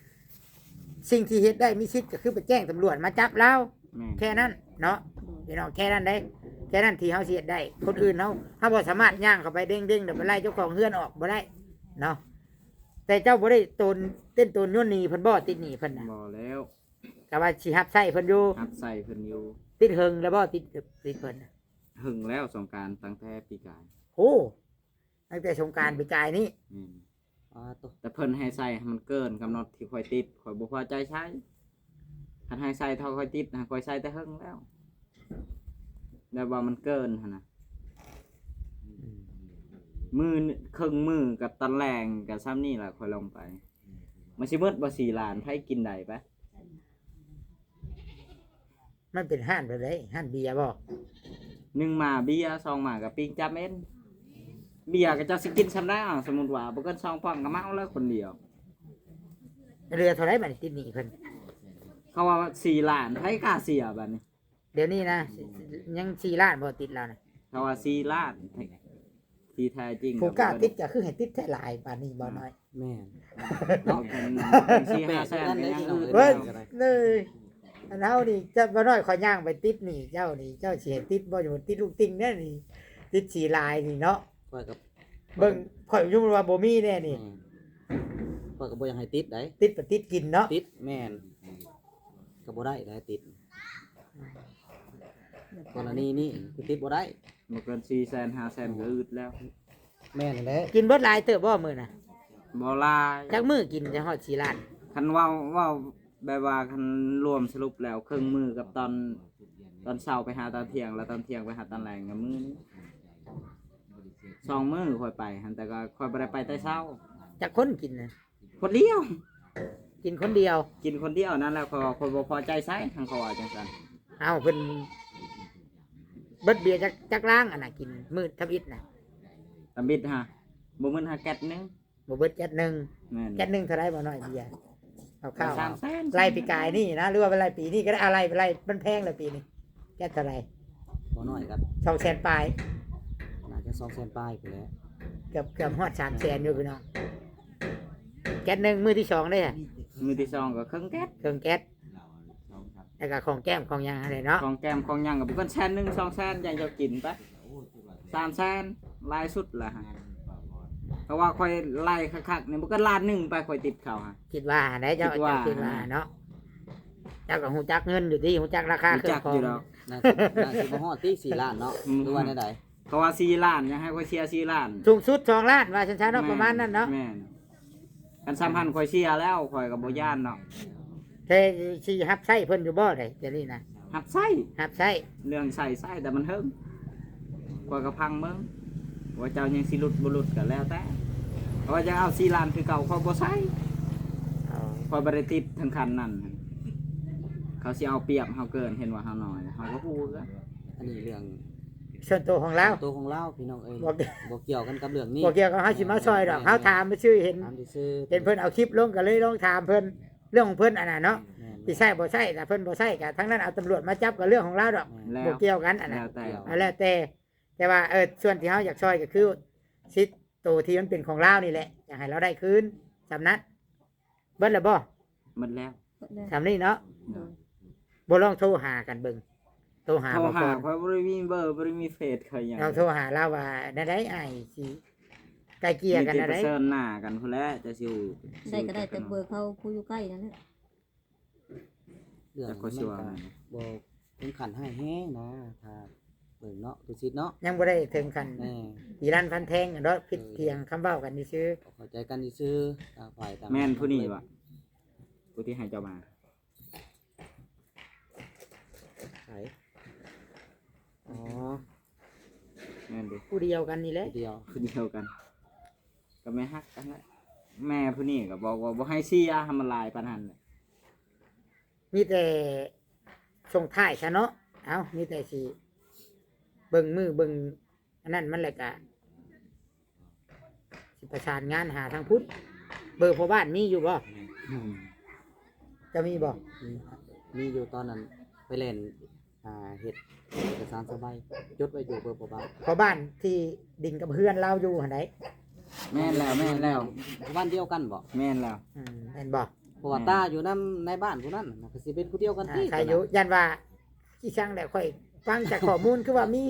สิ่งที่เฮ็ดได้มีสิทธิ์ก็คือไปแจ้งตำรวจมาจับเรา แม่น แค่นั้นเนาะพี่น้องแค่นั้นได้แค่นั้นที่เฮาสิเฮ็ดได้คนอื่นเฮาบ่สามารถย่างเข้าไปเด้งๆเดี๋ยวไปไล่เจ้าของเฮือนออกบ่ได้เนาะแต่เจ้าบ่ได้เต้นตนย่นหนีเพิ่นบ่ติดหนีเพิ่นน่ะ บ่แล้ว ก็ว่าสิรับใช้เพิ่นอยู่ รับใส่เพิ่นอยู่ ติดเฮิงแล้วบ่ติดเพิ่นน่ะ หึงแล้วสงกรารตั้งแต่ปีกาย โอ้ตั้งแต่สงกรานต์ปีกายนี้ แม่น ตัว แต่เพิ่นให้ใส่ให้มันเกินกำหนดที่ข่อยติดข่อยบ่พอใจใช้คันให้ใส่เท่าข่อยติดนะข่อยใส่แต่หึงแล้วแล้วว่ามันเกินหั่นน่ะมือครึ่งมือกับตะแลงกับซ้ำนี่ล่ะข่อยลงไปมันสิเบิดบ่4ล้านไผกินได้ปะ มันเป็นห้านไปเลยห้านเบียร์บ่ 1มาเบียร์2มากับปิ้งจับเอ็นเบียร์ก็เจ้าสิกินซำได้อ้าวสมมุติว่าบ่เกิน2ป้องก็เมาแล้วคนเดียว เรือเท่าไหร่บัดนี้ติดหนี้เพิ่น เขาว่า4ล้านไผกล้าเสียบัดนี้ เดี๋ยวนี้นะยัง4ล้านบ่ติดแล้วนะ เขาว่า4ล้านที่แท้จริง ผู้กล้าติดก็คือให้ติดแท้หลายปานนี้บ่น้อย แม่น เนาะเป็น4-5แสนก็ยังเอา เว้ยเลยอันเฮานี่จะบ่น้อยขอย่างไปติดหนี่เจ้านี่เจ้าสิให้ติดบ่อยู่ติดลูกติ่งแน่นี่ติดสีลายนี่เนาะ ข่อยกับ เบิ่งข่อยอยู่ว่าบ่มีแน่นี่ ข่อยก็บ่อยากให้ติดได้ ติดไปติดกินเนาะ ติดแม่นก็บ่ได้ติดกรณีนี้คือติดบ่ได้ บ่เกิน4แสน5แสนก็อึดแล้ว แม่นแหละ กินเบิดหลายเติบบ่มื้อน่ะ บ่หลาย จักมื้อกินจะฮอด4ล้าน คันเว้าแบบว่าคันรวมสรุปแล้วครึ่งมือกับตอน ตอนเช้าไปหาตอนเที่ยงแล้วตอนเที่ยงไปหาตอนแรงกับมื้อนี้2 มื้อค่อยไปหันแต่ก็ค่อยบ่ได้ไปแต่เช้า จักคนกินนะ คนเดียว กินคนเดียว กินคนเดียวนั่นแหละคนบ่พอใจไสทางเขาว่าจังซั่น เอาเพิ่นเบิดเบียร์จักล้างอันน่ะกินมื้อทำอิฐน่ะ ตำบิดฮะบ่มื้อหาแก๊สนึง บ่เบิดแก๊สหนึง แม่น แก๊สหนึงเท่าไรบ่น้อยเบียร์เอาข้าว 300,000 ไล่ปีกายนี่นะหรือว่าเป็นไล่ปีนี้ก็ได้อะไรไปไล่มันแพงเลยปีนี้แก๊สเท่าไร บ่น้อยครับ 200,000ปลาย น่าจะ200,000ปลายไปแล้ว เกือบฮอด300,000อยู่พี่น้องแก๊สหนึงมื้อที่สองได้อะ มื้อที่สองก็ครึ่งแก๊ส เครื่องแก๊สแล้วก็ของแก้มของหยังอะไรเนาะ ของแก้มของหยังก็เป็นแสนหนึง2แสนยังจะกินปะ3แสนหลายสุดล่ะฮะเพราะว่าค่อยไล่คักๆนี่มันก็ล้านหนึงไปค่อยติดเขาฮะ คิดว่าได้เจ้า คิดว่า เจ้าคิดว่าเนาะเจ้าก็ฮู้จักเงินอยู่ที่ฮู้จักราคาเครื่ จั อง ก ขอ อง ยู่แล้ว น่าสิบ่ฮอดที่4ล้านเนาะหรือว่าได้ เพราะว่า4ล้านยังให้ค่อยเชียร์4ล้าน สูงสุด2ล้านว่าฉันๆเนาะประมาณนั้นเนาะ แม่นกัน3,000ค่อยเชียร์แล้วค่อยก็บ่ย่านเนาะ เทสิฮับไส้เพิ่นอยู่บ่ได้เดี๋ยวนี้นะ หับไส้ ฮับไส้ เรื่องใส่ไส้แต่มันเฮิงกว่าก็พังเบิ่งว่าเจ้ายังสิหลุดบ่หลุดก็แล้วแต่เพราะว่าจะเอา4ล้านคือเก่าเขาบ่ใส่ เอา พอบริติดทั้งคันนั่นเขาสิเอาเปรียบเฮาเกินเห็นว่าเฮาน้อยเฮาก็พูดแล้ว อันนี้เรื่อง ส่วนตัวของเรา ตัวของเราพี่น้องเอ้ย บ่เกี่ยว บ่เกี่ยวกันกับเรื่องนี้ บ่เกี่ยวกับเฮาสิมาซอยดอกเฮาถามซื่อเห็น ถามซื่อๆ เห็นเพิ่นเอาคลิปลงก็เลยลองถามเพิ่นเรื่องของเพิ่นอันน่ะเนาะ แม่น สิใช่บ่ใช่ก็เพิ่นบ่ใช่ก็ทั้งนั้นเอาตำรวจมาจับก็เรื่องของเราดอก แล้ว บ่เกี่ยวกันอัน แล้ นั้น วแต่ เอาแล้วแต่ว่าส่วนที่เฮาอยากซอยก็คือสิทธิ์ตัวที่มันเป็นของเรานี่แหละอยากให้เราได้คืนสำนักเบิดแล้วบ่ หมดแล้ว สำนี้เนาะบ่ลองโทรหากันเบิ่งโทรหา โทร บ่ หา ก่อน เพราะบ่ได้มีเบอร์บ่ได้มีเฟซเขาหยัง เราโทรหาเราว่าได้อ้ายสิไกลเกลี่ยกัน มี ได้ แต่เผชิญหน้ากันพุ่นแหล้วจะสิ ได้ก็ได้แต่เบอร์เขาผู้อยู่ใกล้นั่นแหละ เรื่อง จะ มั ก็ น สิว่า ก็บ่ถึงขั้นให้แห้งนะถ้าเบิ่งเนาะตุสิทธิ์เนาะ ยังบ่ได้ถึงขั้น แม่ ตีรันฟันแทงกันเนาะผิดเพียงคำเว้ากันซื่อ เข้าใจกันซื่อๆต่างฝ่ายต่าง แม่นผู้นี้บ่ผู้ที่ให้เจ้ามา ไผอ๋อ แม่นดิ ผู้เดียวกันนี่แหละ เดียว ผู้เดียวกันก็ไม่ฮักกันแหละแม่ผู้นี้ก็บอกว่าบ่ให้เสียให้มันหลายปานนั้นแหละ มีแต่ส่งท้ายซะเนาะเอามีแต่สิเบิ่งมือเบิ่งอันนั้นมันแหละกะสิประสานงานหาทางพุทธเบอร์พ่อบ้านมีอยู่บ่ อืม จะมีบ่ มีอยู่ตอนนั้นไปเล่นเฮ็ดเอกสารสบายจดไว้อยู่เบอร์บ่บา พ่อบ้านที่ดินกับเพื่อนเราอยู่หั่นใด แม่นแล้วแม่นแล้ว บ้านเดียวกันบ่ แม่นแล้ว เห็นบ่ เพราะว่าตาอยู่นํในบ้านผู้นั้นน่ะก็สิเป็นผู้เดียวกันติ ใครอยู่ยันว่าที่ช่างแล้วค่อยฟังจากข้อมูลคือว่ามี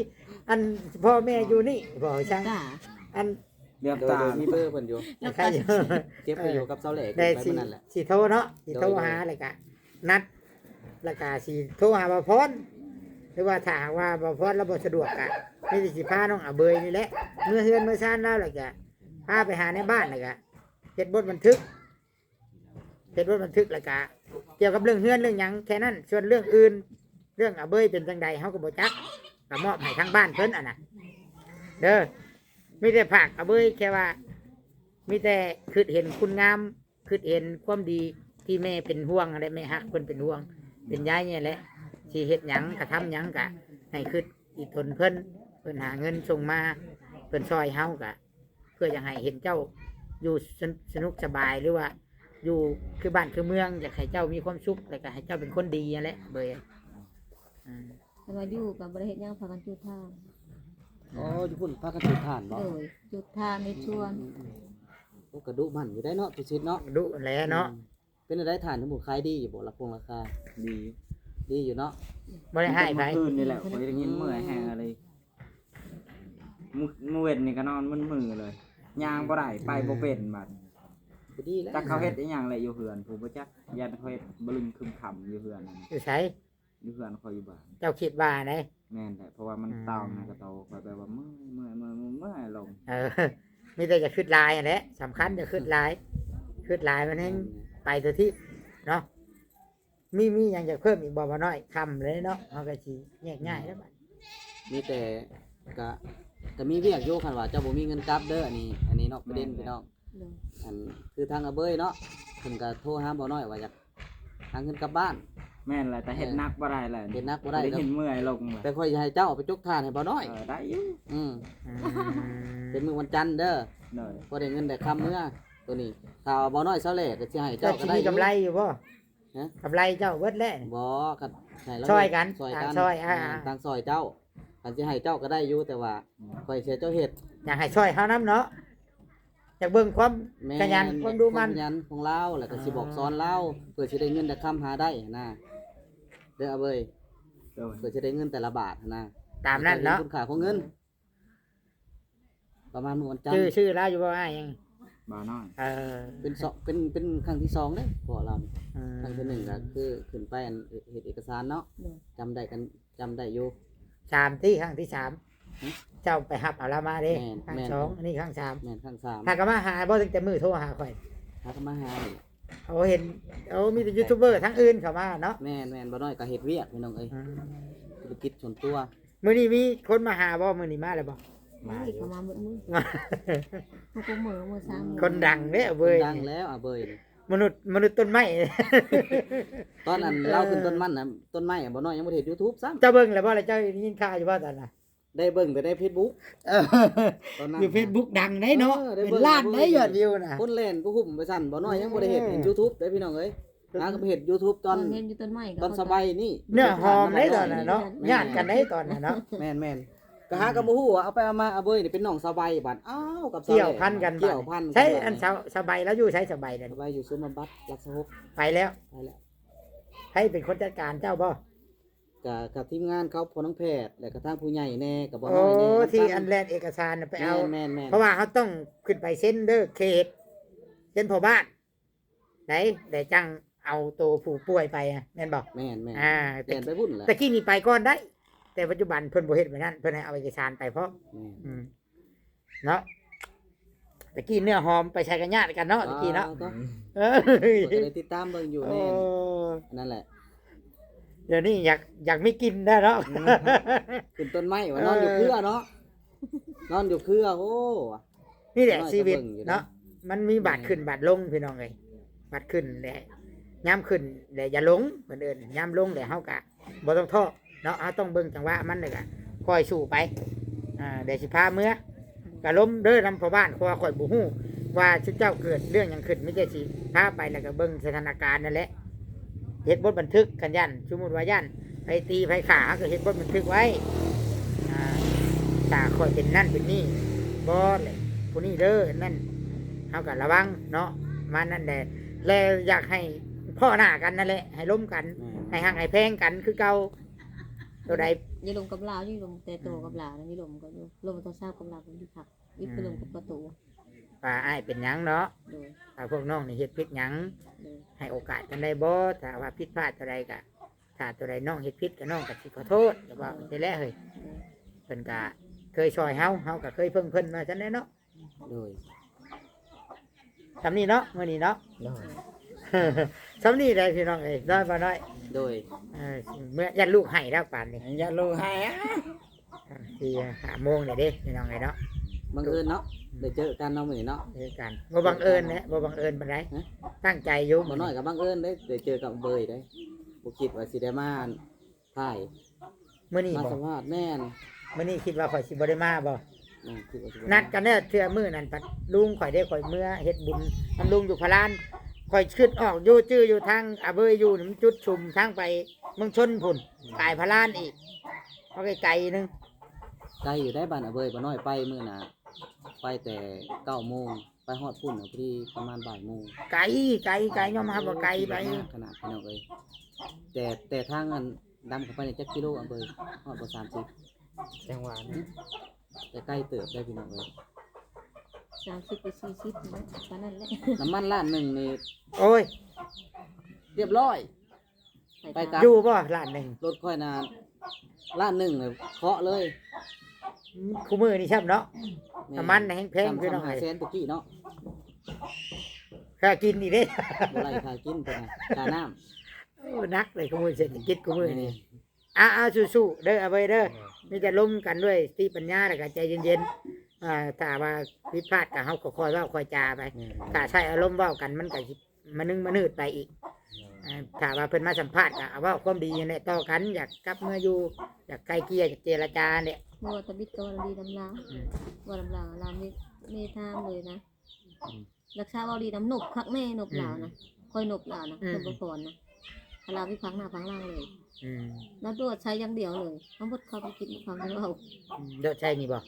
อันพ่อแม่อยู่นี่บ่ช่าง จ้า อัน เรียบ โดย ตา มีเบอร์เพิ่นอยู่ ใครอยู่ เก็บไว้อยู่กับเสาเหล็ก ได้ ไว้ สิ มื้อนั้นแหละ สิโทรเนาะสิโทรหาเลยกะนัดแล้วก็สิโทรหาบ่พรหรือว่าถ้าหากว่าบ่พรแล้วบ่สะดวกกะมีแต่สิพาน้องอาเบยนี่แหละเมื่อเฮือนเมื่อซ่านแล้วแล้วก็พาไปหาในบ้านแล้วก็เฮ็ดบทบันทึกแล้วก็เกี่ยวกับเรื่องเฮือนเรื่องหยังแค่นั้นส่วนเรื่องอื่นเรื่องอาเบยเป็นจังใดเฮาก็บ่จักก็มอบให้ทางบ้านเพิ่นอ่ะนะเด้อมีแต่ภาคอาเบยแค่ว่า มีแต่คือเห็นคุณงามคือเห็นความดีที่แม่เป็นห่วงอะไรแม่ฮักเพิ่นเป็นห่วง เป็นยายเนี่ยแหละสิเฮ็ดหยังกระทำหยังกะให้คืออีทนเพิ่นหาเงินส่งมาเพิ่นซอยเฮากะ เพื่ออยากให้เห็นเจ้าอยู่สนุกสบายหรือว่า อยู่คือบ้านคือเมืองอยากให้เจ้ามีความสุขแล้วก็ให้เจ้าเป็นคนดีนั่นแหละเบยแต่ว่าอยู่กับบริเฮ็ดหยังพากันจุดทาน อ๋ออยู่พุ่นพากันจุดทานบ่ โดยจุดทานในชวน โอ้กระดุมันอยู่ได้เนาะตุสิทธิ์เนาะ ดุแลเนาะ เป็นอะไรทานทั้งหมดขายดีอยู่บ่ราคา ดี ดีอยู่เนาะ บ่ได้ให้ไผ เมื่อคืนนี่แหละผมได้ยินเมื่อยแห้งอะไรมื้อเว้นนี่ก็นอนมึนมือเลยย่างบ่ได้ไปบ่เป็นบัด ก็ดีแล้ว จักเขาเฮ็ดอีหยังแหละอยู่เฮือนผู้บ่จักยันเขาเฮ็ดบลึงคึมค่ำอยู่เฮือนนั่น อยู่ไส อยู่เฮือนคอยอยู่บ้าน เจ้าคิดว่าได แม่นแหละเพราะว่ามันตองนะก็โตคอยไปว่าเมื่อยลง มีแต่จะขึ้นลายอันแหละสำคัญจะขึ้นลายมันให้ไปตัวที่เนาะ มีหยังจะเพิ่มอีกบ่บ่น้อยคำเลยเนาะเฮาก็สิแยกง่ายแล้วบัด มีแต่ก็มีเวียกอยู่คันว่าเจ้าบ่มีเงินกลับเด้ออันนี้เนาะประเด็นพี่น้อง โดย อันคือทางอาเบยเนาะเพิ่นก็โทรหาบ่น้อยว่าอยากหาเงินกลับบ้าน แม่นแหละแต่เฮ็ดนักบ่ได้แหละ เฮ็ดนักบ่ได้ เห็นเมื่อยลงแหละ แต่ค่อยสิให้เจ้าเอาไปจกทานให้บ่น้อย ได้อยู่ อืม อืม เป็นมื้อวันจันทร์เด้อ โดย พอได้เงินได้คำเมื่อตัวนี้ถ้าบ่น้อยเซาแหล่ก็สิให้ เจ้า เจ้าก็ สิ ได้ มี อยู่ กำไรอยู่บ่ ฮะ กำไรเจ้าเบิดแล้ว บ่คันให้เรา ช่วยกัน ช่วยกัน ช่วย ต่างซอยเจ้าคันสิให้เจ้าก็ได้อยู่แต่ว่าค่อยเสียเจ้าเฮ็ด อยากให้ช่วยเฮานํเนาะอยากเบิ่งความ แม่ ขยันความดูมัน ขยันของเราแล้วก็สิบอกสอนเราเพื่อสิได้เงินได้คำหาได้นะเด้ออาเบย โดย เพื่อจะได้เงินแต่ละบาทนะ ตามนั้นเนาะ คุณค่าของเงิน ประมาณมื้อวันจันท ชื่อ ร์ ลาวอยู่บ่อ้ายยัง บ่น้อย เป็นครั้งที่สองเด้พอเรา อืม ครั้งที่หนึ่งก็คือขึ้นไปอันเฮ็ดเอกสารเนาะ โดย จำได้อยู่ สามที่ครั้งที่สาม หึ เจ้าไปหับเอาละมาเด้ แม่น ครั้ง แม่น สองอันนี้ครั้งสาม แม่นครั้งสาม หากนมาหาบ่ตั้งแต่มือโทรหาข่อย หาก็มาหาอีก เอาเห็นเอามีแต่ยูทูบเบอร์ทั้งอื่นเข้ามาเนาะ แม่นบ่น้อยก็เฮ็ดเวียกพี่น้องเอ้ย อืม ธุรกิจส่วนตัว มื้อนี้มีคนมาหาบ่มื้อนี้มาแล้วบ่ มาเขามาเบิดมื้อมันก็มื้อซ้ำ คนดังเด้อ ค เว้ น ย ดังแล้วอ่ะเบยนี่ มนุษย์ต้นไม้ ตอนนั้นเราขึ้นต้นมันน่ะต้นไม้อะบ่น้อยยังบ่ได้เฮ็ด YouTube ซ้ำ เจ้าเบิ่งแล้วบ่ล่ะเจ้ายินข่าวอยู่บ่ตอนน่ะ ได้เบิ่งแต่ใน Facebook ตอนนั้น อยู่ Facebook ดังได้เนาะ ได้ เป็น เบิ่ง ล้านได้ยอดวิวน่ะ คนเล่นก็หุ่มไปสั่นบ่น้อยยังบ่ได้เฮ็ดเห็น YouTube ได้พี่น้องเอ้ยหาก็ไปเฮ็ด YouTube ตอน เห็นอยู่ต้นไม้ก็ ตอนสบายนี่ เนื้อหอมได้ตอนน่ะเนาะญาติกันได้ตอนน่ะเนาะ แม่นก็หากับบ่ฮู้ว่าเอาไปเอามาเอาเบยนี่เป็นน้องสบายบัดอ้าวกับสา เกี่ยวพันกัน เกี่ยวพัน ใช้อันสบายแล้วอยู่ใช้สบายนั่น สบายอยู่ซุมบัดรักษาหก ไปแล้ว ไปแล้ว ให้เป็นคนจัดการเจ้าบ่ กับทีมงานเขาพอน้องแพทย์แล้วก็ทางผู้ใหญ่แน่กับบ่ โอ้ น้อยแน่ ที่อันแลนเอกสารน่ะไปเอา แม่น เพราะว่าเขาต้องขึ้นไปเซ็นเดอร์เขตเซ็นพอบ้านไหนแต่จังเอาตัวผู้ป่วยไปอะแม่นบอก แม่น อ่า เปลี่ยนไปพุ่นแหละ แต่กี้นี่ไปก่อนได้ แต่ปัจจุบันเพิ่นบ่เฮ็ดแบบนั้นเพิ่นให้เอาเอกสารไปเพราะ แม่น อืมเนาะตะกี้เนื้อหอมไปใช้กันญาติกันเนาะตะกี้เนาะ ก็ เออ ก็ได้ติดตามเบิ่งอยู่ โอ้ แน่นั่นแหละ เดี๋ยวนี้อยากไม่กินได้เนาะ ขึ้นต้นไม้ว่านอนอยู่เครือเนาะนอนอยู่เครือโอ้ นี่แหละ น้อย ชีวิต ก็เบิ่งอยู่นะ เนาะมันมีบาดขึ้นบาดลงพี่น้องเอ้ยบาดขึ้นแหละย้ำขึ้นแหละอย่าหลงเหมือนเดิมย้ำลงแหละเฮากะบ่ต้องท้อเนาะเฮาต้องเบิ่งจังหวะมันเลยกะคอยสู้ไปเดี๋ยวสิพาเมื่อกะล้มเด้อนำพ่อบ้านเพราะว่าข่อยบ่ฮู้ว่าชุดเจ้าเกิดเรื่องหยังขึ้นไม่ใช่สิพาไปแล้วก็เบิ่งสถานการณ์นั่นแหละเฮ็ดบทบันทึกกันยันสมมุติว่ายันไปตีไปขาเฮาก็เฮ็ดบทบันทึกไว้ถ้าข่อยเป็นนั่นเป็นนี่บ่เลยผู้นี้เด้อนั่นเฮาก็ระวังเนาะมานั่นแหละแล้วอยากให้พ่อหน้ากันนั่นแหละให้ล้มกัน ให้ห่างให้แพงกันคือเก่าตัวใด อย่าลงกับลาวอย่าลงแต่โตกับลาวนี่ลมก็อยู่ลมต้องทราบกับลาวกันที่ขับอีกไปลงกับประตู ว่าอ้ายเป็นหยังเนาะ โดย ถ้าพวกน้องนี่เฮ็ดผิดหยัง โดย ให้โอกาสกันได้บ่ถ้าว่าผิดพลาดตัวใดก็ถ้าตัวใดน้องเฮ็ดผิดก็น้องก็สิขอโทษแต่ว่าไปแล้วเฮ้ยเพิ่นก็เคยช่วยเฮาก็เคยเพิ่นมาจังได๋เนาะ โดย ซำนี้เนาะมื้อนี้เนาะ ซำนี้ได้พี่น้องเอ้ยน้อยบ่น้อย โดย เมื่อยันลูกให้แล้วป่านนี้ อย่าลูกให้อะ ที่5 โมงนี่เด้พี่น้องเอ้ยเนาะ บังเอิญเนาะได้เจอกันเนาะมื้อนี้เนาะ เจอกันบ่บังเอิญนะบ่บังเอิญปานใด ฮะ ตั้งใจอยู่ บ่น้อยก็บังเอิญได้เจอกับเบยได้บ่คิดว่าสิได้มาถ่าย มื้อนี้ มา บ่ สัมภาษณ์แม่น มื้อนี้คิดว่าข่อยสิบ่ได้มาบ่ คิดว่าสิบ่ นัดกันเด้อเทื่อมื้อนั้นปัดลุงข่อยได้ข่อยเมื่อเฮ็ดบุญนำลุงอยู่พะลานข่อยขึ้นออกอยู่จื้ออยู่ทางอาเบยอยู่นี่มันจุดชุมทางไปเมืองชนพุ่นกายพะลานอีกเอาไกลๆนึง ไกลอยู่ได้บ้านอะเบยบ่น้อยไปมื้อน่ะไปแต่9โมงไปฮอดพุ่นน่ะพอดีประมาณบ่ายโมง ไกลยอมรับว่าไกลไป ขนาดพี่น้องเอ้ยแต่ทางอันดำเข้าไปในจักกิโลอะเบยฮอดบ่30 จังหวะนี้ แต่ใกล้เติบได้พี่น้องเอ้ย 30ไป40เนาะปานนั้นแหละ น้ำมันล้านหนึ่งนี่ โอ้ย เรียบร้อย ไปตาม อยู่บ่ร้านหนึง รถค่อยนานล้านหนึ่งเลยเคาะเลย คู่มือนี่ใช่เนาะน้ำมันน่ะแพงๆพี่น้อง หา เอ้ย แสนตะกี้เนาะ ค่ากินนี่เด้ บ่ไรค่ากินไปนะค่าน้ โอ้นักเลยขโมยเศรษฐกิจขโมยนี่สู้ๆเด้อเอาไว้เด้อมีแต่ล้มกันด้วยสติปัญญาแล้วก็ใจเย็นๆถ้าว่าผิดพลาดก็เฮาก็คอยเว้าคอยจาไปถ้าใช้อารมณ์เว้ากันมันก็สิมานึงมานืดไปอีกถ้าว่าเพิ่นมาสัมภาษณ์ก็เอาเว้าความดีนั่นแหละต่อกันอยากกลับเมื่ออยู่อยากไกลเกลี่ยอยากเจรจาเนี่ย บ่ว่าตะบิดก็ว่าดีดำลาวว่าดำลาวลาวไม่ทามเลยนะรักษาว่าดีดำนบคักแน่นบลาวนะค่อยนบลาวนะเพิ่นบ่ก่อนนะลาววิพังหน้าพังล่างเลยแล้วตรวจใช้อย่างเดียวเลยทั้งหมดเขาไปกินความที่เรา เด้อใช่นี่บ่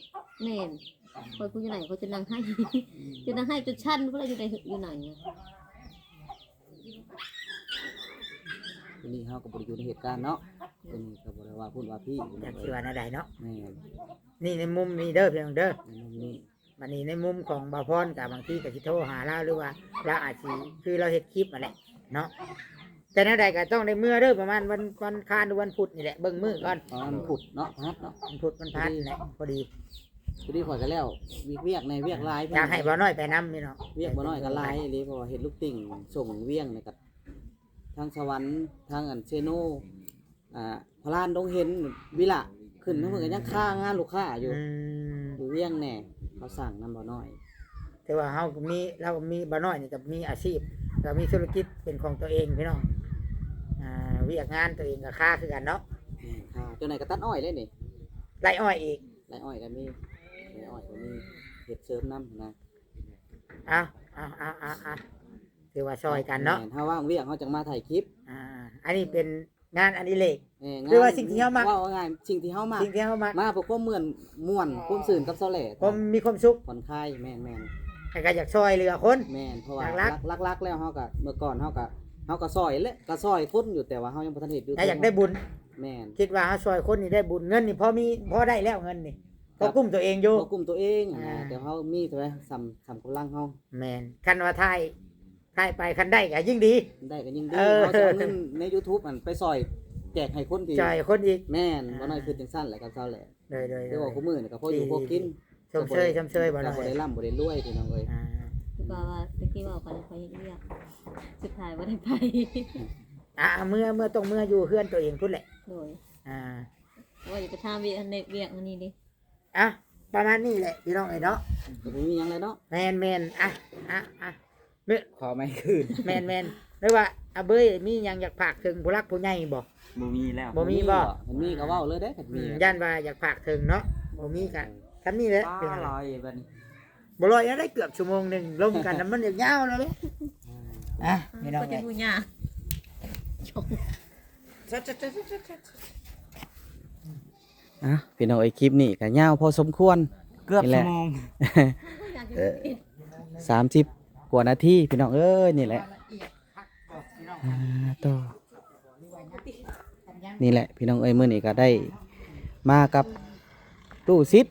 แม่นคอยพูดอยู่ไหนเขาจะนั่งให้ จะนั่งให้จนชั้นเพราะเราอยู่ในอยู่ไหนอะ ทีนี้เฮาก็บ่ได้อยู่ในเหตุการณ์เนาะตัวนี้ก็บ่ได้ว่าพูดว่าพี่ อยากสิว่าแนวใดเนาะ แม่น นี่ในมุมนี้เด้อพี่น้องเด้อ ในมุมนี้ บัดนี้ในมุมของบ่าวพรกับบางทีก็สิโทรหาเราหรือว่าเราอาจสิคือเราเฮ็ดคลิปมาแหละเนาะแต่แนวใดก็ต้องได้เมื่อเด้อประมาณวันคานหรือวันพุธนี่แหละเบิ่งมื้อก่อน ตอนพุดเนาะพัดเนาะ วันพุธวันพัดนี่แหละพอดี พอดีข่อยก็แล้วเวียกในเวียกหลาย อยากให้บ่าวน้อยไปนำนี่เนาะ เวียกบ่น้อยก็หลายอีหลีเพราะว่าเฮ็ดลูกติ่งส่งเวียงในกับทางสวรรค์ทางอันเซโนพระลานดงเห็นวิละขึ้นทั้งหมดก็ยังค่างานลูกค้าอยู่ อยู่เวียงแน่เขาสั่งนำบ่น้อย แต่ว่าเราก็มีบ่าวน้อยนี่ก็มีอาชีพก็มีธุรกิจเป็นของตัวเองพี่น้องเวียกงานตัวเองก็ค่าคือกันเนาะ ค่ะจนไหนก็ตัดอ้อยเลยนี่ ไร่อ้อยอีก ไรอ้อยก็มีไรอ้อยก็มีเห็ดเสริมน้ำนะ เอาถือว่าซอยกันเนาะ แม่ถ้าว่างเวียงเขาจังมาถ่ายคลิป อันนี้เป็นงานอดิเรก งน หรือว่าสิ่งที่เฮามัก ว่าง่ายสิ่งที่เฮามัก สิ่งที่เขามัก มาเพราะความเหมือนม่วนความสื่นกับเสาแหล่ ผมมีความสุข ผ่อนคลายแม่นแม่น แต่ก็อยากซอยเหลือคน แม่นเพราะว่า รัก ลักแล้วเฮาก็เมื่อก่อนเฮาก็ซอยแหละก็ซอยคนอยู่แต่ว่าเฮายังบ่ทันเฮ็ดอยู่ ถ้าอยากได้บุญ แม่น คิดว่าเฮาซอยคนนี่ได้บุญเงินนี่พอได้แล้วเงินนี่พอกุ้มตัวเองอยู่ บ่กลุ่มตัวเองอะนะ อ่า แต่เฮามีเท่าไหร่สำกำลังเฮา แมนคันว่าทายไปคันได้ก็ยิ่งดี ได้ก็ยิ่งดี เออ เฮาจะเอาเงินใน YouTube อันไปซอยแจกให้คนที่ จอยคนอีก แม่นบ่น้อยคือจังซั่นแหละกับเสาแหล่ เลย เดี๋ยวว่าคู่มือนี่ก็พออยู่พอกิน ชมเชยบ่ บ่ ได้ ได้ร่ำบ่ได้รวยพี่น้องเอ้ย คือว่าตะกี้ว่าไปเฮ็ดเรียกสุดท้ายว่าได้ไป เมื่อต้องเมื่ออยู่เพื่อนตัวเองพุ่นแหละ โดย อ่า ว่าจะไปทำเวียกเวียกอันนี้ดิ ประมาณนี้แหละพี่น้องเนาะ ก็บ่มีหยังเลยเนาะ แมนเมื่อ ขอไม่คืน แมนหรือว่าเบ้ยมีหยังอยากฝากถึงผู้รักผู้ใหญ่บ่ บ่มีแล้ว บ่มีบ่ เห็นมีก็เว้าเลยเด้คันมี ย่านว่าอยากฝากถึงเนาะบ่มีกันคันนี้แหละ ป้าลอยบัดนี้ บ่ลอยได้เกือบชั่วโมงหนึงลมกันน้ำมันยาวๆแล้วเด้พี่น้อง ก็จะ เอ้ย พูดยาก พี่น้องเอ้ยคลิปนี้ก็ยาวพอสมควร เกือบ นี่แห ชั่ ละ วโมง อยากจะกิน 30 กว่านาทีพี่น้องเอ้ยนี่แหละต่อนี่แหละพี่น้องเอ้ยมื้อนี้ก็ได้มากับตู้ซิด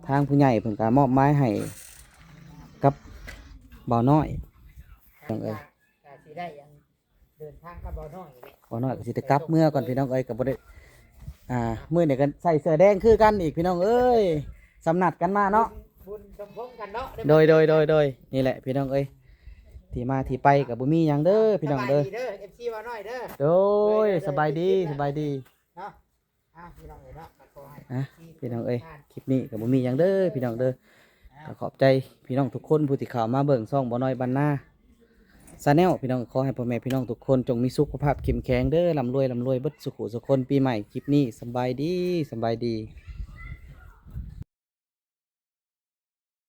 ทางผู้ใหญ่เพิ่นก็มอบหมายให้กับบ่าวน้อยพี่น้องเอ้ย ก็สิได้ยังเดินทางกับบ่น้อยแหละ บ่าวน้อยก็สิได้กลับเมื่อก่อนพี่น้องเอ้ยก็บ่ได้มื้อนี้ก็ใส่เสื้อแดงคือกันอีกพี่น้องเอ้ยสำนัดกันมาเนาะ บุญสมพงษ์กันเนาะ โดยนี่แหละพี่น้องเอ้ยที่มาที่ไปกับบุมีหยังเด้อพี่น้องเด้อ สบายดีเด้อ FC บ่น้อยเด้อ โดยสบายดี เนาะพี่น้องเอ้ยเนาะก็ขอให้ พี่น้องเอ้ยคลิปนี้กับบุมีหยังเด้อพี่น้องเด้อก็ขอบใจพี่น้องทุกคนผู้ที่เข้ามาเบิ่งซ่องบ่น้อยบ้านนาซาแนลพี่น้องขอให้พ่อแม่พี่น้องทุกคนจงมีสุขภาพเข้มแข็งเด้อร่ำรวยเบิดสุขสุขคนปีใหม่คลิปนี้สบายดี